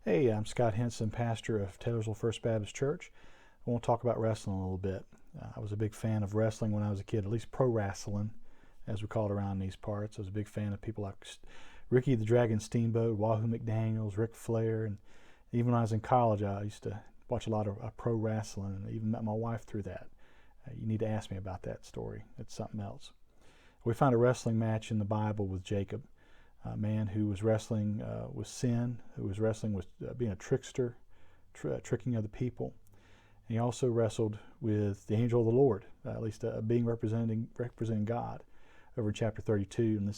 Hey, I'm Scott Henson, pastor of Taylorsville First Baptist Church. I want to talk about wrestling a little bit. I was a big fan of wrestling when I was a kid, at least pro wrestling, as we call it around these parts. I was a big fan of people like Ricky the Dragon Steamboat, Wahoo McDaniels, Ric Flair, and even when I was in college, I used to watch a lot of pro wrestling, and even met my wife through that. You need to ask me about that story. It's something else. We found a wrestling match in the Bible with Jacob, a man who was wrestling with sin, who was wrestling with being a trickster, tricking other people. And he also wrestled with the angel of the Lord, at least a being representing God, over in chapter 32. And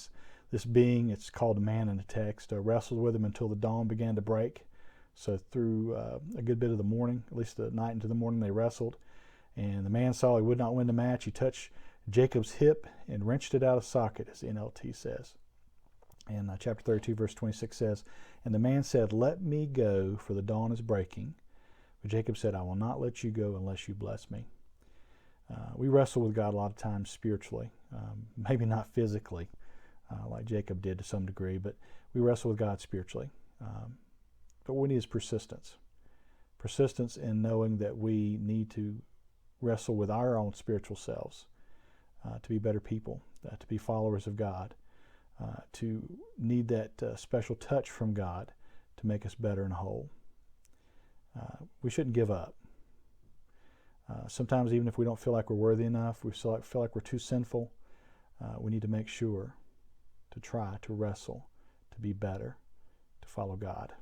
this being, it's called a man in the text, wrestled with him until the dawn began to break. So through a good bit of the morning, at least the night into the morning, they wrestled. And the man saw he would not win the match. He touched Jacob's hip and wrenched it out of socket, as the NLT says. And chapter 32, verse 26 says, "And the man said, 'Let me go, for the dawn is breaking.' But Jacob said, 'I will not let you go unless you bless me.'" We wrestle with God a lot of times spiritually, maybe not physically, like Jacob did to some degree, but we wrestle with God spiritually. But what we need is persistence. Persistence in knowing that we need to wrestle with our own spiritual selves to be better people, to be followers of God. To need that special touch from God to make us better and whole. We shouldn't give up. Sometimes even if we don't feel like we're worthy enough, we feel like we're too sinful, we need to make sure to try to wrestle, to be better, to follow God.